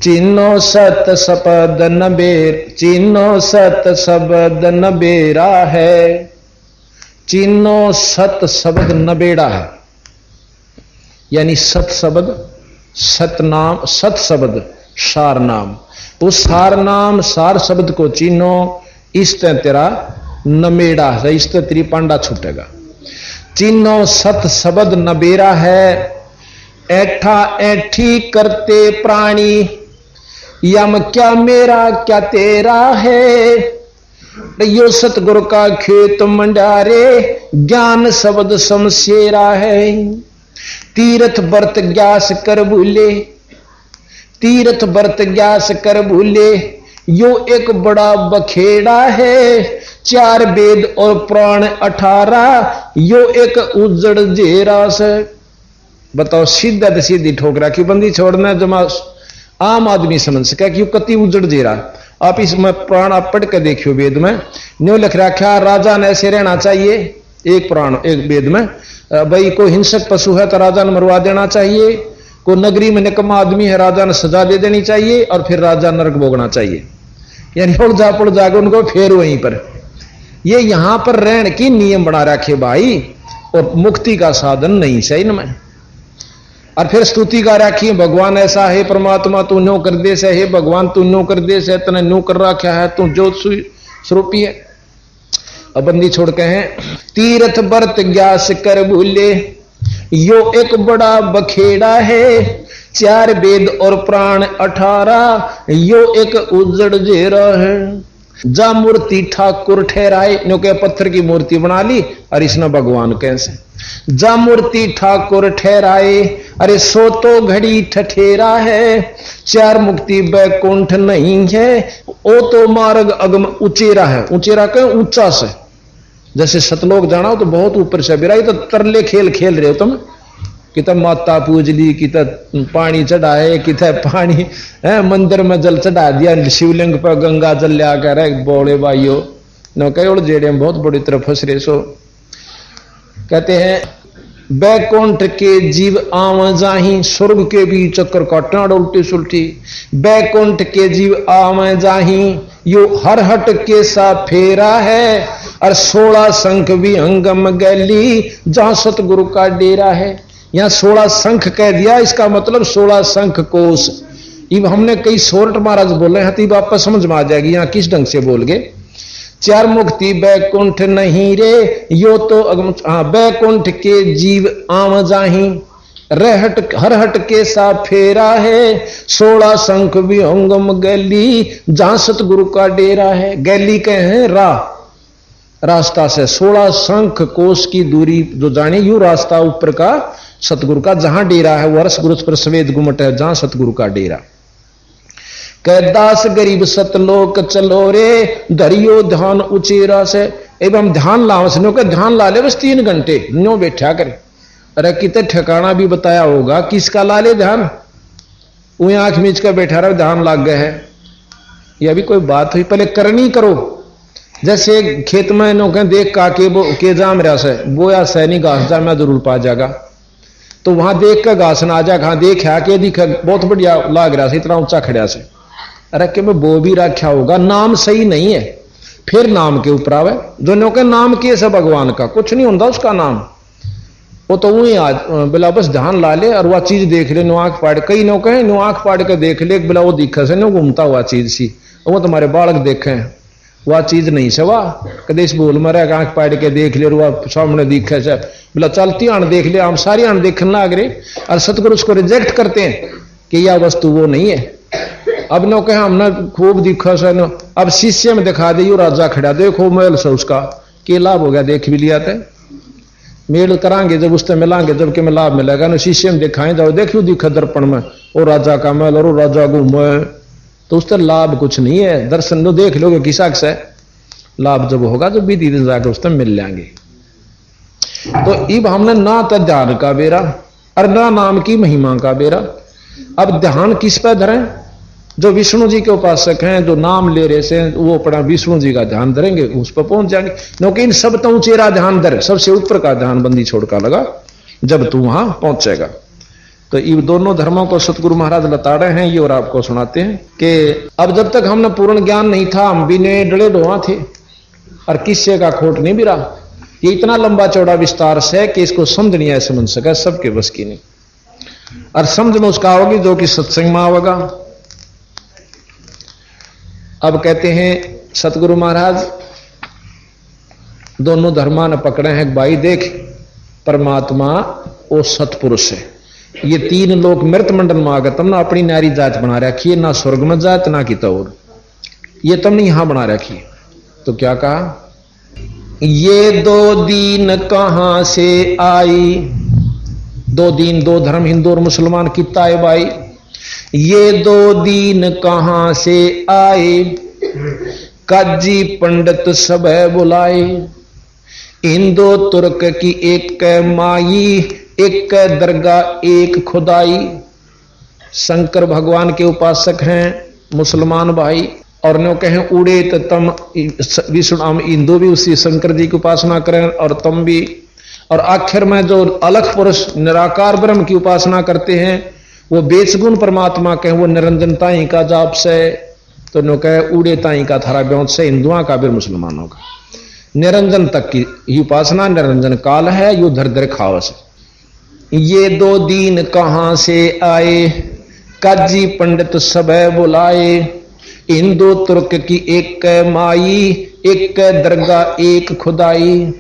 Chino सत शब्द नबेरा है। चीनो सत शब्द नबेड़ा है, यानी सत शब्द, सत नाम, सत शब्द सार नाम। उस सार नाम सार शब्द को चीनो, इस तरह तेरा नमेड़ा है, इस तरह तेरी पांडा छूटेगा। चीनो सत शब्द नबेरा है, ऐठा ऐठी करते प्राणी, यम क्या मेरा क्या तेरा है। यो सतगुरु का खेत मंडारे, ज्ञान शब्द शमशेरा है। तीर्थ व्रत ग्यास कर भूले, तीर्थ व्रत ग्यास कर भूले, यो एक बड़ा बखेड़ा है। 4 वेद और पुराण 18, यो एक उजड़ जेरा से। बताओ, सीधा सीधी ठोकरा की बंदी छोड़ना जमा आम आदमी समझ सका कि कति उजड़ जेरा। आप इसमें पुराण आप पढ़ के देखियो, वेद में न्यू लिख रखा राजा ने ऐसे रहना चाहिए। एक पुराण एक वेद में भाई कोई हिंसक पशु है तो राजा ने मरवा देना चाहिए, कोई नगरी में निकम्मा आदमी है राजा ने सजा दे देनी चाहिए, और फिर राजा नरक भोगना चाहिए। यानी उड़ जाकर उनको फेर वहीं पर। ये यहां पर रहने की नियम बना रखे भाई, और मुक्ति का साधन नहीं सही न। और फिर स्तुति का रखी, भगवान ऐसा है, परमात्मा तू न्यो कर दे से, हे भगवान तू न्यो कर दे से, तने न्यो कर रखा है, तू ज्योत स्वरूपी है। अब बंदी छोड़ के हैं, तीर्थ व्रत ग्यास कर भूले, यो एक बड़ा बखेड़ा है। 4 वेद और पुराण 18, यो एक उजड़ जेरा है। जा मूर्ति ठाकुर ठहराए, न्यो के पत्थर की मूर्ति बना ली, और इसने भगवान कैसे। जा मूर्ति ठाकुर ठहराए, अरे सो तो घड़ी ठठेरा है। 4 मुक्ति बैकुंठ नहीं है, ओ तो मार्ग अगम उचेरा है। उचेरा कहें ऊंचा से, जैसे सतलोक जाना हो तो बहुत ऊपर से बिराई, तो तरले खेल खेल रहे हो तुम, कि तब माता पूज ली, कि पानी चढ़ाए, कि पानी है मंदिर में जल चढ़ा दिया, शिवलिंग पर गंगा जल लिया कर बोले भाइयों न कई जेड़े बहुत बड़ी तरफ फंस रहे सो। कहते हैं बैकुंठ के जीव आव जाही, स्वर्ग के भी चक्कर काटना उल्टी सुलटी। बैकुंठ के जीव आव जाही, यो हर हट के सा फेरा है। और 16 शंख भी हंगम गैली, जहां सतगुरु का डेरा है। यहां 16 शंख कह दिया, इसका मतलब 16 शंख कोश। अब हमने कई सोरठ महाराज बोले हैं, तो आपको समझ में आ जाएगी यहाँ किस ढंग से बोल गए। 4 मुक्ति बैकुंठ नहीं रे, यो तो बैकुंठ के जीव आम जाही, रहट हर हट के सा फेरा है। 16 शंख भी हंगम गैली, जहां सतगुरु का डेरा है। गैली के हैं रास्ता से 16 शंख कोश की दूरी जो जाने, यू रास्ता ऊपर का सतगुरु का जहां डेरा है, वो रस गुरु पर सवेद गुमट है, जहां सतगुरु का डेरा। कैदास गरीब सतलोक चलो रे, धरियो ध्यान उचेरा से। एवं ध्यान लाओ के ध्यान ला ले बस 3 घंटे न्यो बैठा करे। अरे कितने ठिकाना भी बताया होगा, किसका ला ले ध्यान, वो आंख मीच कर बैठा रहा ध्यान लाग गए है। यह भी कोई बात हुई, पहले करनी करो। जैसे खेत में नो कहें देख के जाम रहा से बोया सैनी घास जा मैं जरूर पा जाएगा, तो वहां देख कर घास ना आ जाएगा। हाँ देखा के दिखा बहुत बढ़िया लाग रहा से, इतना ऊंचा खड़ा से। अरे कि मैं वो भी रखा होगा, नाम सही नहीं है, फिर नाम के ऊपर आवे। जो नो के नाम के से भगवान का कुछ नहीं होता उसका नाम, वो तो वही आज बिला बस ध्यान ला ले और वह चीज देख ले, नो आंख फाड़। कई नो कहे नो आंख फाड़ के देख ले, बिला वो दिखा से नो घूमता हुआ चीज सी, वो तुम्हारे बालक देखे वह चीज नहीं से, वाह कदे इस बोल मरे आंख पाड़ के देख ले, वह सामने दिखे से बोला चलती आन देख ले, हम सारी आन देखने लग रहे। और सतगुरु उसको रिजेक्ट करते हैं कि यह वस्तु वो नहीं है। अब नो कहे हमने खूब दिखा से, अब शिष्य में दिखा दे यू राजा खड़ा देखो मेल से, उसका के लाभ हो गया, देख भी लिया थे। मेल करांगे जब उससे मिलांगे जब कि में लाभ मिलेगा ना। शिष्य में दिखाएं जाओ देखियो दिखा दर्पण में वो राजा का मेल और राजा घूमे, तो उससे लाभ कुछ नहीं है। दर्शन तो देख लोगे किसा से लाभ जब होगा जब भी धीरे जाकर उससे मिल जाएंगे। तो अब हमने ना तो ध्यान का बेरा और ना नाम की महिमा का बेरा। अब ध्यान किस पर धरें? जो विष्णु जी के उपासक हैं, जो नाम ले रहे से, वो अपना विष्णु जी का ध्यान धरेंगे, उस पर पहुंच जाएंगे। क्योंकि इन सब तो ऊंचेरा ध्यान धर, सबसे ऊपर का ध्यान बंदी छोड़ का लगा जब तू वहां पहुंचेगा। तो ये दोनों धर्मों को सतगुरु महाराज लताड़े हैं ये और आपको सुनाते हैं कि अब जब तक हमने पूर्ण ज्ञान नहीं था हम भी ने डले ढोआ थे और किससे का खोट नहीं भी रहा। ये इतना लंबा चौड़ा विस्तार से कि इसको समझ नहीं ऐसे समझ सका, सबके बस की नहीं। और समझ में उसका होगी जो कि सत्संग में होगा। अब कहते हैं सतगुरु महाराज दोनों धर्मा ने पकड़े हैं। भाई देख परमात्मा वो सतपुरुष है, ये तीन लोग मृत मंडल में आ गए, तुमने अपनी नारी जात बना रखी है, ना स्वर्ग में जात ना की तौर, ये तुमने यहां बना रखी है। तो क्या कहा, ये दो दीन कहां से आई, दो दीन दो धर्म हिंदू और मुसलमान कितना है भाई, ये दो दीन कहां से आए, काजी पंडित सब बुलाए, हिंदू तुर्क की एक माई, एक दरगाह एक खुदाई। शंकर भगवान के उपासक हैं मुसलमान भाई, और नो कहें उड़े तो तुम विष्णु हम हिंदू भी उसी शंकर जी की उपासना करें और तुम भी, और आखिर में जो अलख पुरुष निराकार ब्रह्म की उपासना करते हैं वो बेचगुण परमात्मा कहें वो निरंजन ताई का जाप से, तो नो कहे उड़े ताई का थारा ब्यों से हिंदुओं का भी मुसलमानों का निरंजन तक की ही उपासना निरंजन काल है, यू धर धर खावस। ये दो दीन कहां से आए, काजी पंडित सब बुलाए, हिंदू तुर्क की एक माई, एक दरगाह एक खुदाई।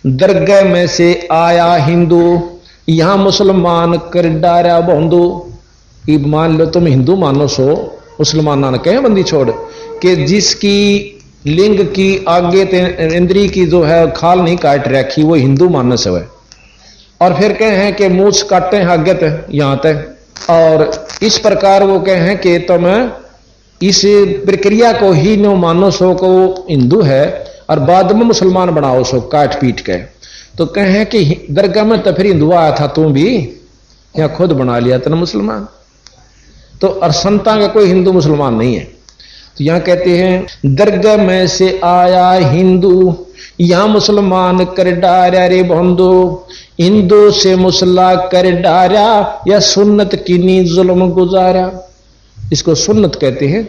दरगाह में से आया हिंदू, यहां मुसलमान कर डारा बोंदू। मान लो तुम हिंदू मानो सो, मुसलमान ने कहे बंदी छोड़ के जिसकी लिंग की आगे इंद्री की जो है खाल नहीं काट रखी वो हिंदू मानस है। और फिर कहे हैं कि मूछ काटे आगे तक यहां तक, और इस प्रकार वो कहे हैं कि तुम इस प्रक्रिया को ही नो मानो सो को हिंदू है और बाद में मुसलमान बनाओ सो काट पीट के। तो कहे कि दरगाह में तो फिर हिंदू आया था तू भी, या खुद बना लिया था ना मुसलमान। तो और संता का कोई हिंदू मुसलमान नहीं है। तो यहां कहते हैं दरगाह में से आया हिंदू, यहां मुसलमान कर डारा रे बंधु, हिंदू से मुसला कर डारा, या सुन्नत की नी जुल्म गुजारा। इसको सुन्नत कहते हैं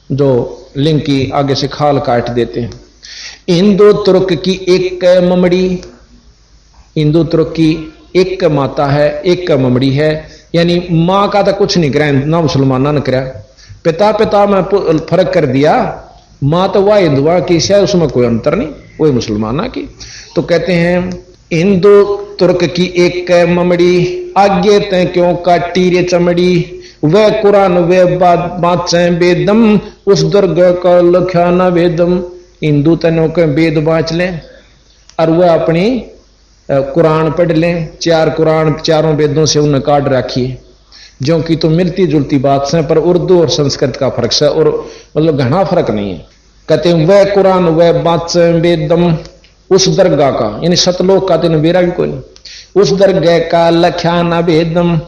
जो लिंग की आगे से खाल काट देते हैं। हिंदू तुर्क की एक ममड़ी, हिंदू तुर्क की एक माता है एक ममड़ी है, यानी मां का तो कुछ नहीं करा ना मुसलमाना ने करा, पिता पिता में फर्क कर दिया, मां तो वह हिंदुआ की शायद उसमें कोई अंतर नहीं, वही मुसलमाना की। तो कहते हैं हिंदू तुर्क की एक ममड़ी, आगे तय क्यों काटी रे चमड़ी, वह कुरान वे बाचे वेदम, उस दुर्ग का लख्या न वेदम। हिंदू तनों के वेद बाँच लें और वह अपनी कुरान पढ़ लें, चार कुरान चारों वेदों से उन्हें काट रखिए, जो कि तो मिलती जुलती बात से, पर उर्दू और संस्कृत का फर्क है, और मतलब घना फर्क नहीं है। कहते हैं वह कुरान वह बाचे वेदम, उस दरगाह का यानी सतलोक का दिन मेरा भी कोई नहीं, उस दरगाह का लख्या न भेदम,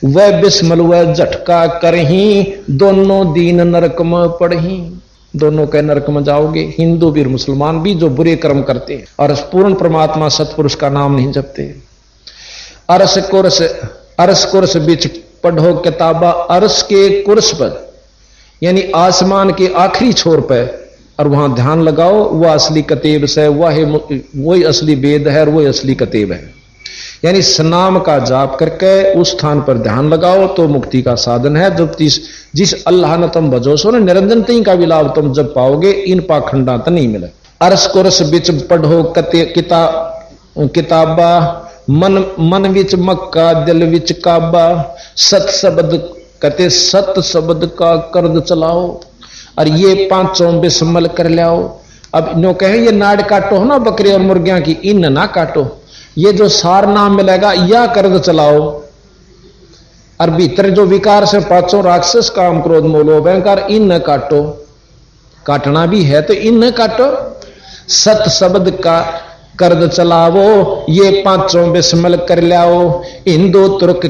वह बिस्मल वह झटका करही, दोनों दीन नरक में पढ़ही। दोनों के नरक में जाओगे, हिंदू भी मुसलमान भी जो बुरे कर्म करते हैं और पूर्ण परमात्मा सतपुरुष का नाम नहीं जपते। अरस कुर्स बिच पढ़ो किताबा, अरस के कुर्स पर यानी आसमान के आखिरी छोर पर, और वहां ध्यान लगाओ, वह असली कतेब से, वही असली वेद है और वही असली कतेब है। यानी सनाम का जाप करके उस स्थान पर ध्यान लगाओ तो मुक्ति का साधन है। जब जिस अल्लाह ने तुम भजो सो न निरंजन तई का भी लाभ तुम जब पाओगे, इन पाखंडा तो नहीं मिले। अरस कुरस बिच पढ़ो किताबा, मन विच मक्का दिल विच काबा, सत शब्द कहते सत शब्द का कर्द चलाओ, और ये पांचों बिस्मल कर लाओ। अब नो कहे ये नाड़ काटो ना बकरे और मुर्गियां की, इन ना काटो, ये जो सार नाम मिलेगा या कर्द चलाओ। और भीतर जो विकार से पांचों राक्षस काम क्रोध मोलो भयंकर, इन न काटो, काटना भी है तो इन न काटो। सत शब्द का कर्द चलावो, ये पांचों बिस्मल कर लाओ। हिंदू तुर्क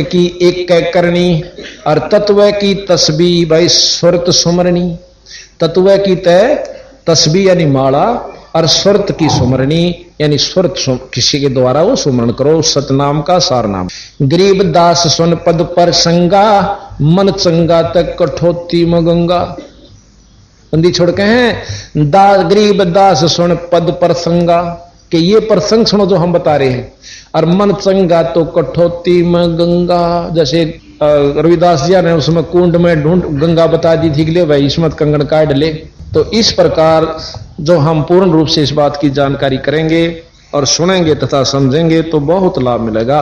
की एक करनी, और तत्व की तस्बीह भाई सुरत सुमरनी। तत्व की तय तस्बीह यानी माला, और सुरत की सुमरणी यानी सुरत किसी के द्वारा वो सुमरण करो, सतनाम का सार नाम। गरीब दास सुन पद पर संगा, मन चंगा तक कठोती में गंगा। बंदी छोड़ के हैं गरीब दास सुन पद पर संगा, कि ये प्रसंग सुनो जो हम बता रहे हैं। और मन चंगा तो कठोती में गंगा, जैसे रविदास जी ने उसमें कुंड में ढूंढ गंगा बता दी थी कि ले भाई इसमें कंगन काट ले। तो इस प्रकार जो हम पूर्ण रूप से इस बात की जानकारी करेंगे और सुनेंगे तथा समझेंगे तो बहुत लाभ मिलेगा।